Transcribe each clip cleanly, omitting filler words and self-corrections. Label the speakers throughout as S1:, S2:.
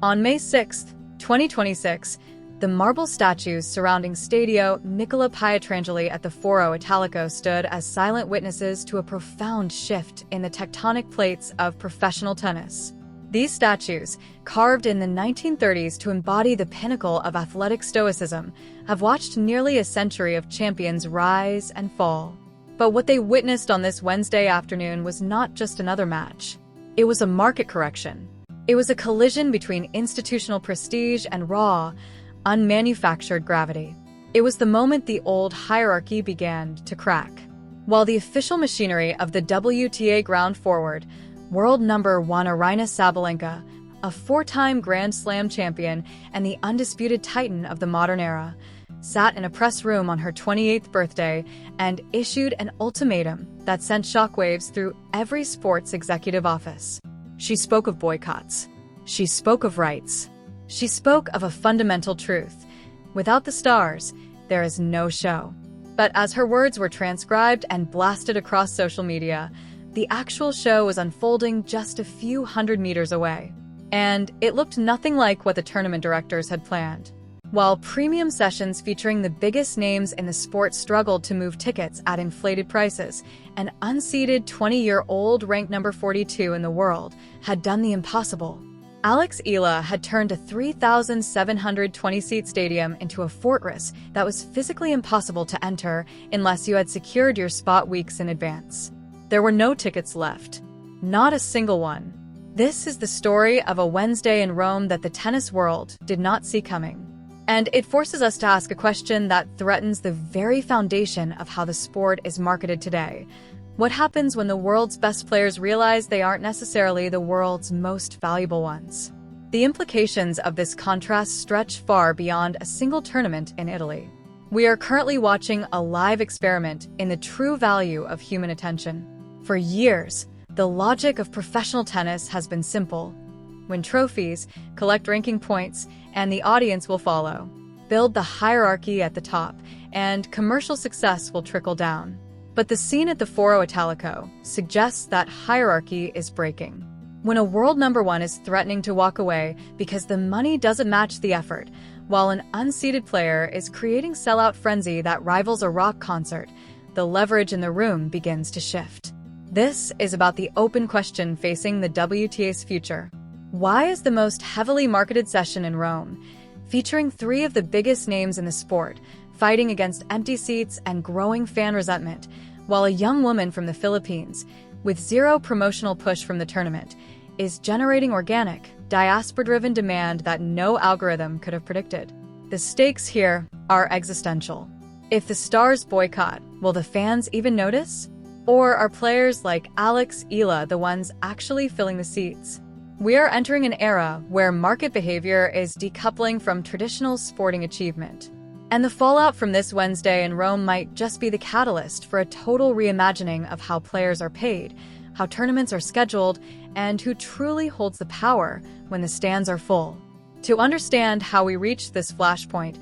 S1: On May 6, 2026, the marble statues surrounding Stadio Nicola Pietrangeli at the Foro Italico stood as silent witnesses to a profound shift in the tectonic plates of professional tennis. These statues, carved in the 1930s to embody the pinnacle of athletic stoicism, have watched nearly a century of champions rise and fall. But what they witnessed on this Wednesday afternoon was not just another match. It was a market correction. It was a collision between institutional prestige and raw, unmanufactured gravity. It was the moment the old hierarchy began to crack. While the official machinery of the WTA ground forward, world number one Aryna Sabalenka, a four-time Grand Slam champion and the undisputed titan of the modern era, sat in a press room on her 28th birthday and issued an ultimatum that sent shockwaves through every sports executive office. She spoke of boycotts. She spoke of rights. She spoke of a fundamental truth. Without the stars, there is no show. But as her words were transcribed and blasted across social media, the actual show was unfolding just a few hundred meters away. And it looked nothing like what the tournament directors had planned. While premium sessions featuring the biggest names in the sport struggled to move tickets at inflated prices, an unseeded 20-year-old ranked number 42 in the world had done the impossible. Alex Eala had turned a 3,720-seat stadium into a fortress that was physically impossible to enter unless you had secured your spot weeks in advance. There were no tickets left. Not a single one. This is the story of a Wednesday in Rome that the tennis world did not see coming. And it forces us to ask a question that threatens the very foundation of how the sport is marketed today. What happens when the world's best players realize they aren't necessarily the world's most valuable ones? The implications of this contrast stretch far beyond a single tournament in Italy. We are currently watching a live experiment in the true value of human attention. For years, the logic of professional tennis has been simple. Win trophies, collect ranking points, and the audience will follow. Build the hierarchy at the top, and commercial success will trickle down. But the scene at the Foro Italico suggests that hierarchy is breaking. When a world number one is threatening to walk away because the money doesn't match the effort, while an unseeded player is creating sellout frenzy that rivals a rock concert, the leverage in the room begins to shift. This is about the open question facing the WTA's future. Why is the most heavily marketed session in Rome, featuring three of the biggest names in the sport, fighting against empty seats and growing fan resentment, while a young woman from the Philippines, with zero promotional push from the tournament, is generating organic, diaspora-driven demand that no algorithm could have predicted? The stakes here are existential. If the stars boycott, will the fans even notice? Or are players like Alex Eala the ones actually filling the seats? We are entering an era where market behavior is decoupling from traditional sporting achievement. And the fallout from this Wednesday in Rome might just be the catalyst for a total reimagining of how players are paid, how tournaments are scheduled, and who truly holds the power when the stands are full. To understand how we reached this flashpoint,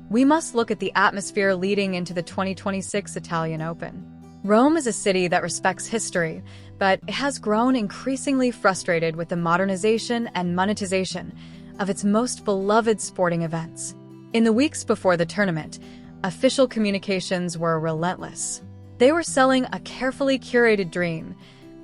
S1: we must look at the atmosphere leading into the 2026 Italian Open. Rome is a city that respects history, but it has grown increasingly frustrated with the modernization and monetization of its most beloved sporting events. In the weeks before the tournament, official communications were relentless. They were selling a carefully curated dream,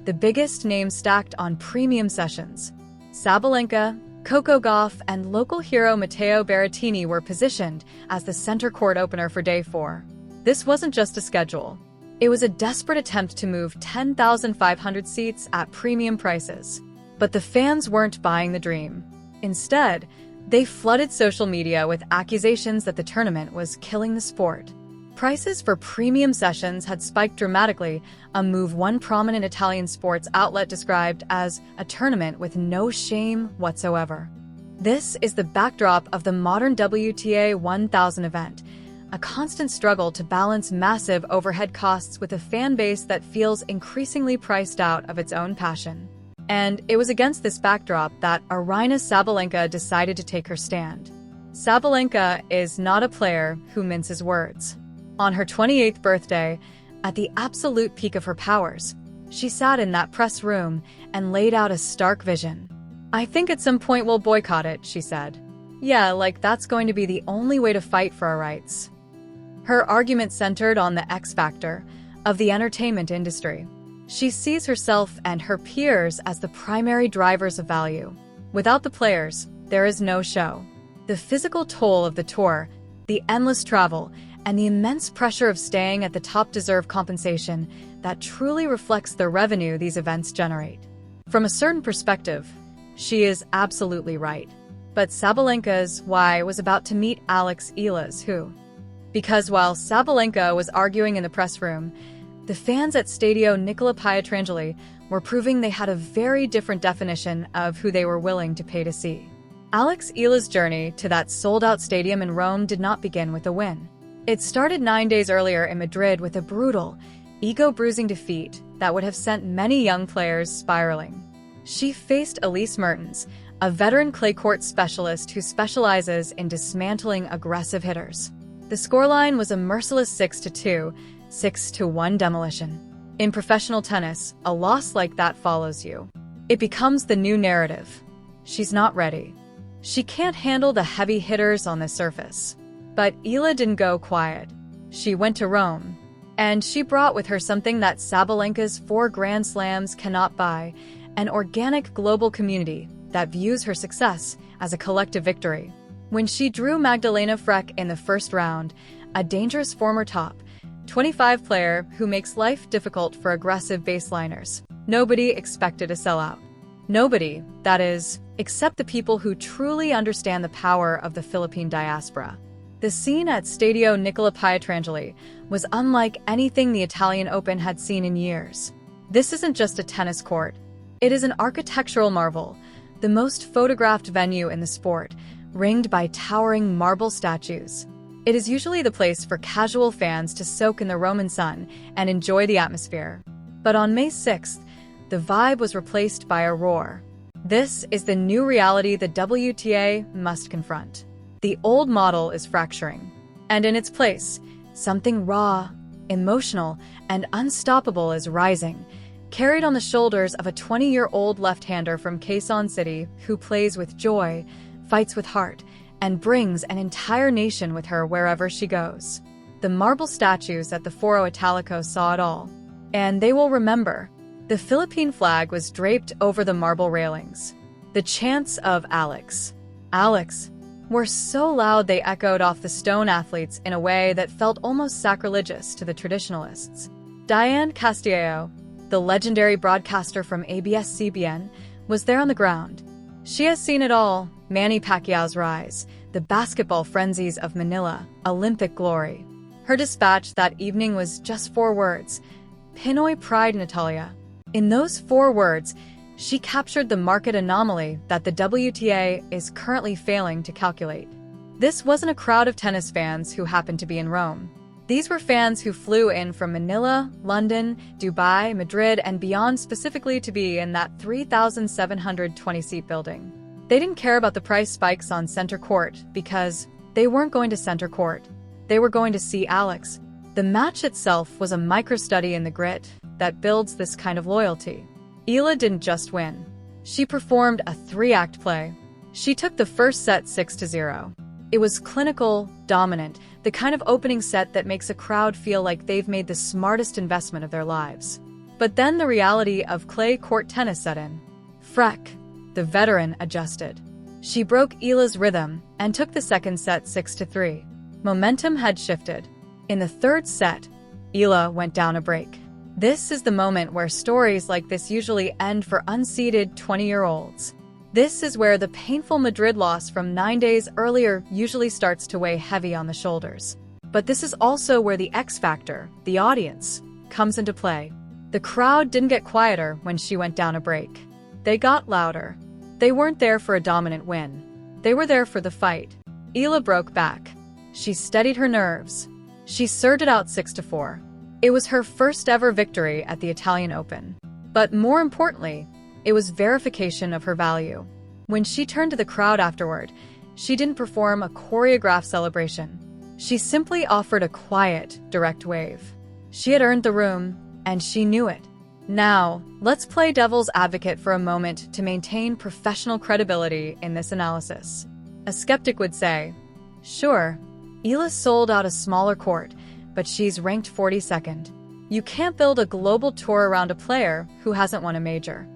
S1: the biggest names stacked on premium sessions. Sabalenka, Coco Gauff, and local hero Matteo Berrettini were positioned as the center court opener for Day 4. This wasn't just a schedule. It was a desperate attempt to move 10,500 seats at premium prices. But the fans weren't buying the dream. Instead, they flooded social media with accusations that the tournament was killing the sport. Prices for premium sessions had spiked dramatically, a move one prominent Italian sports outlet described as a tournament with no shame whatsoever. This is the backdrop of the modern WTA 1000 event, a constant struggle to balance massive overhead costs with a fan base that feels increasingly priced out of its own passion. And it was against this backdrop that Aryna Sabalenka decided to take her stand. Sabalenka is not a player who minces words. On her 28th birthday, at the absolute peak of her powers, she sat in that press room and laid out a stark vision. "I think at some point we'll boycott it," she said. "Yeah, like that's going to be the only way to fight for our rights." Her argument centered on the X factor of the entertainment industry. She sees herself and her peers as the primary drivers of value. Without the players, there is no show. The physical toll of the tour, the endless travel, and the immense pressure of staying at the top deserve compensation that truly reflects the revenue these events generate. From a certain perspective, she is absolutely right. But Sabalenka's why was about to meet Alex Eala's who. Because while Sabalenka was arguing in the press room, the fans at Stadio Nicola Pietrangeli were proving they had a very different definition of who they were willing to pay to see. Alex Eala's journey to that sold-out stadium in Rome did not begin with a win. It started 9 days earlier in Madrid with a brutal, ego-bruising defeat that would have sent many young players spiraling. She faced Elise Mertens, a veteran clay court specialist who specializes in dismantling aggressive hitters. The scoreline was a merciless 6-2, 6-1 demolition. In professional tennis, a loss like that follows you. It becomes the new narrative. She's not ready. She can't handle the heavy hitters on the surface. But Eala didn't go quiet. She went to Rome. And she brought with her something that Sabalenka's 4 Grand Slams cannot buy, an organic global community that views her success as a collective victory. When she drew Magdalena Frech in the first round, a dangerous former top 25 player who makes life difficult for aggressive baseliners, nobody expected a sellout. Nobody, that is, except the people who truly understand the power of the Philippine diaspora. The scene at Stadio Nicola Pietrangeli was unlike anything the Italian Open had seen in years. This isn't just a tennis court. It is an architectural marvel, the most photographed venue in the sport, ringed by towering marble statues. It is usually the place for casual fans to soak in the Roman sun and enjoy the atmosphere. But on May 6th, the vibe was replaced by a roar. This is the new reality the WTA must confront. The old model is fracturing. And in its place, something raw, emotional, and unstoppable is rising, carried on the shoulders of a 20-year-old left-hander from Quezon City who plays with joy, fights with heart, and brings an entire nation with her wherever she goes. The marble statues at the Foro Italico saw it all. And they will remember. The Philippine flag was draped over the marble railings. The chants of Alex, Alex, were so loud they echoed off the stone athletes in a way that felt almost sacrilegious to the traditionalists. Diane Castillo, the legendary broadcaster from ABS-CBN, was there on the ground. She has seen it all: Manny Pacquiao's rise, the basketball frenzies of Manila, Olympic glory. Her dispatch that evening was just 4 words: Pinoy pride, Natalia. In those 4 words, she captured the market anomaly that the WTA is currently failing to calculate. This wasn't a crowd of tennis fans who happened to be in Rome. These were fans who flew in from Manila, London, Dubai, Madrid, and beyond specifically to be in that 3,720-seat building. They didn't care about the price spikes on center court because they weren't going to center court. They were going to see Alex. The match itself was a micro-study in the grit that builds this kind of loyalty. Eala didn't just win. She performed a 3-act play. She took the first set 6-0. It was clinical, dominant, the kind of opening set that makes a crowd feel like they've made the smartest investment of their lives. But then the reality of clay court tennis set in. Frech, the veteran, adjusted. She broke Eala's rhythm and took the second set 6-3. Momentum had shifted. In the third set, Eala went down a break. This is the moment where stories like this usually end for unseeded 20-year-olds. This is where the painful Madrid loss from 9 days earlier usually starts to weigh heavy on the shoulders. But this is also where the X factor, the audience, comes into play. The crowd didn't get quieter when she went down a break. They got louder. They weren't there for a dominant win. They were there for the fight. Eala broke back. She steadied her nerves. She served it out 6-4. It was her first ever victory at the Italian Open. But more importantly, it was verification of her value. When she turned to the crowd afterward, she didn't perform a choreographed celebration. She simply offered a quiet, direct wave. She had earned the room, and she knew it. Now, let's play devil's advocate for a moment to maintain professional credibility in this analysis. A skeptic would say, sure, Eala sold out a smaller court, but she's ranked 42nd. You can't build a global tour around a player who hasn't won a major.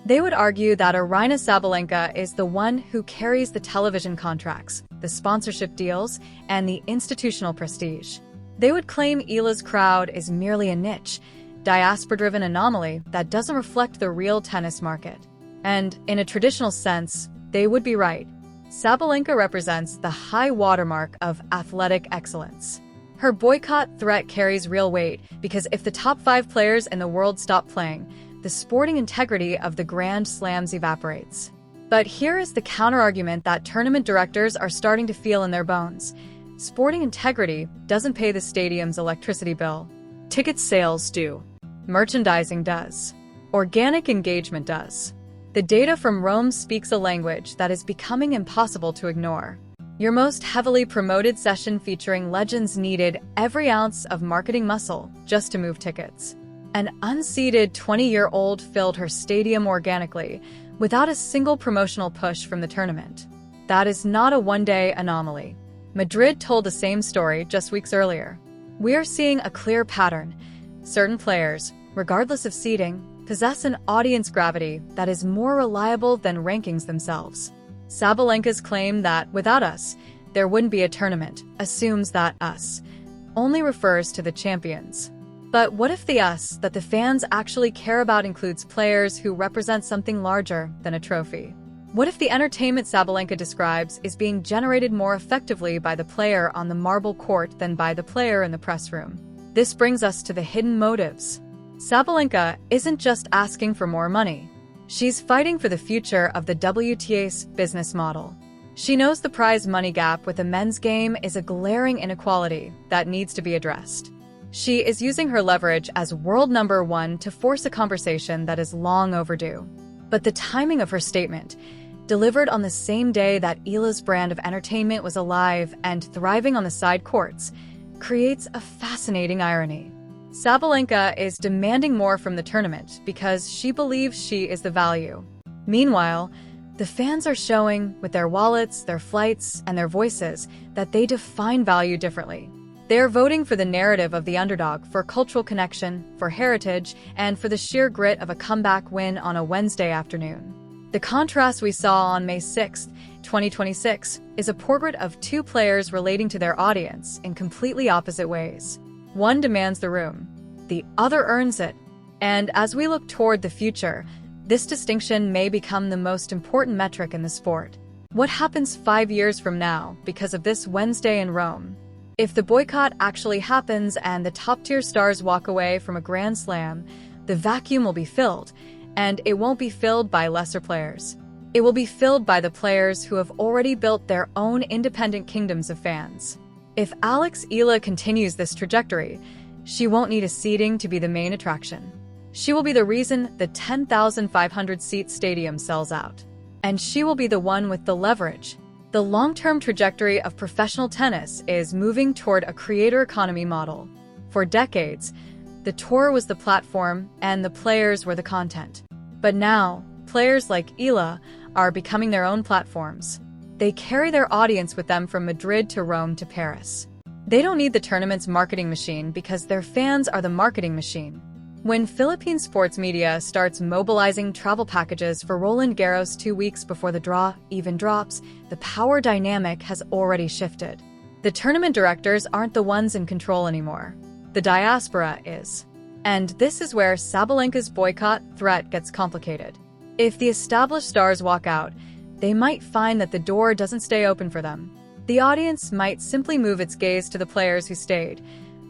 S1: They would argue that Aryna Sabalenka is the one who carries the television contracts, the sponsorship deals, and the institutional prestige. They would claim Eala's crowd is merely a niche, diaspora-driven anomaly that doesn't reflect the real tennis market. And, in a traditional sense, they would be right. Sabalenka represents the high watermark of athletic excellence. Her boycott threat carries real weight because if the top 5 players in the world stop playing, the sporting integrity of the Grand Slams evaporates. But here is the counter-argument that tournament directors are starting to feel in their bones. Sporting integrity doesn't pay the stadium's electricity bill. Ticket sales do. Merchandising does. Organic engagement does. The data from Rome speaks a language that is becoming impossible to ignore. Your most heavily promoted session featuring legends needed every ounce of marketing muscle just to move tickets. An unseeded 20-year-old filled her stadium organically, without a single promotional push from the tournament. That is not a one-day anomaly. Madrid told the same story just weeks earlier. We are seeing a clear pattern. Certain players, regardless of seeding, possess an audience gravity that is more reliable than rankings themselves. Sabalenka's claim that, without us, there wouldn't be a tournament, assumes that us only refers to the champions. But what if the us that the fans actually care about includes players who represent something larger than a trophy? What if the entertainment Sabalenka describes is being generated more effectively by the player on the marble court than by the player in the press room? This brings us to the hidden motives. Sabalenka isn't just asking for more money. She's fighting for the future of the WTA's business model. She knows the prize money gap with the men's game is a glaring inequality that needs to be addressed. She is using her leverage as world number 1 to force a conversation that is long overdue. But the timing of her statement, delivered on the same day that Eala's brand of entertainment was alive and thriving on the side courts, creates a fascinating irony. Sabalenka is demanding more from the tournament because she believes she is the value. Meanwhile, the fans are showing, with their wallets, their flights, and their voices, that they define value differently. They are voting for the narrative of the underdog, for cultural connection, for heritage, and for the sheer grit of a comeback win on a Wednesday afternoon. The contrast we saw on May 6, 2026, is a portrait of 2 players relating to their audience in completely opposite ways. One demands the room, the other earns it. And as we look toward the future, this distinction may become the most important metric in the sport. What happens 5 years from now because of this Wednesday in Rome? If the boycott actually happens and the top-tier stars walk away from a Grand Slam, the vacuum will be filled, and it won't be filled by lesser players. It will be filled by the players who have already built their own independent kingdoms of fans. If Alex Eala continues this trajectory, she won't need a seeding to be the main attraction. She will be the reason the 10,500-seat stadium sells out. And she will be the one with the leverage. The long-term trajectory of professional tennis is moving toward a creator economy model. For decades, the tour was the platform and the players were the content. But now, players like Eala are becoming their own platforms. They carry their audience with them from Madrid to Rome to Paris. They don't need the tournament's marketing machine because their fans are the marketing machine. When Philippine sports media starts mobilizing travel packages for Roland Garros 2 weeks before the draw even drops, the power dynamic has already shifted. The tournament directors aren't the ones in control anymore. The diaspora is. And this is where Sabalenka's boycott threat gets complicated. If the established stars walk out, they might find that the door doesn't stay open for them. The audience might simply move its gaze to the players who stayed,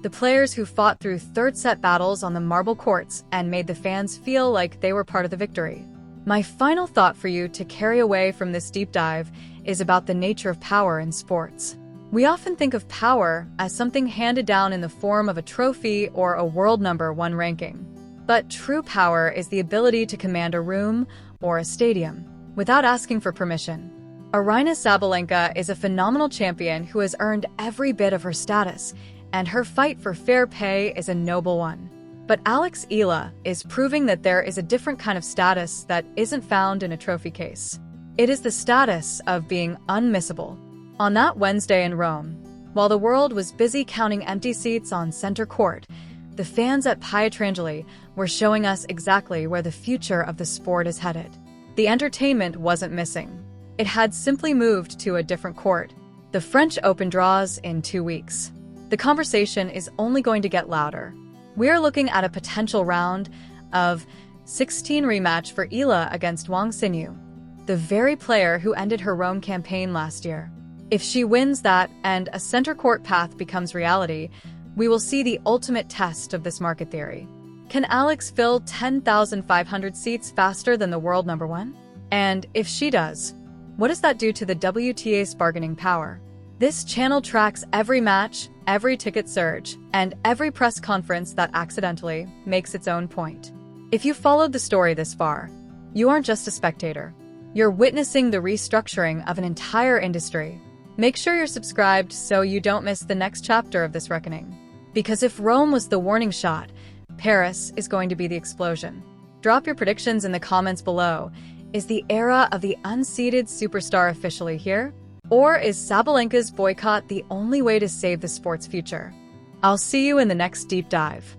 S1: the players who fought through third-set battles on the marble courts and made the fans feel like they were part of the victory. My final thought for you to carry away from this deep dive is about the nature of power in sports. We often think of power as something handed down in the form of a trophy or a world number 1 ranking. But true power is the ability to command a room or a stadium without asking for permission. Aryna Sabalenka is a phenomenal champion who has earned every bit of her status, and her fight for fair pay is a noble one. But Alex Eala is proving that there is a different kind of status that isn't found in a trophy case. It is the status of being unmissable. On that Wednesday in Rome, while the world was busy counting empty seats on center court, the fans at Pietrangeli were showing us exactly where the future of the sport is headed. The entertainment wasn't missing. It had simply moved to a different court. The French Open draws in 2 weeks. The conversation is only going to get louder. We're looking at a potential round of 16 rematch for Eala against Wang Xinyu, the very player who ended her Rome campaign last year. If she wins that and a center court path becomes reality, we will see the ultimate test of this market theory. Can Alex fill 10,500 seats faster than the world number one? And if she does, what does that do to the WTA's bargaining power? This channel tracks every match, every ticket surge, and every press conference that accidentally makes its own point. If you followed the story this far, you aren't just a spectator. You're witnessing the restructuring of an entire industry. Make sure you're subscribed so you don't miss the next chapter of this reckoning. Because if Rome was the warning shot, Paris is going to be the explosion. Drop your predictions in the comments below. Is the era of the unseeded superstar officially here? Or is Sabalenka's boycott the only way to save the sport's future? I'll see you in the next deep dive.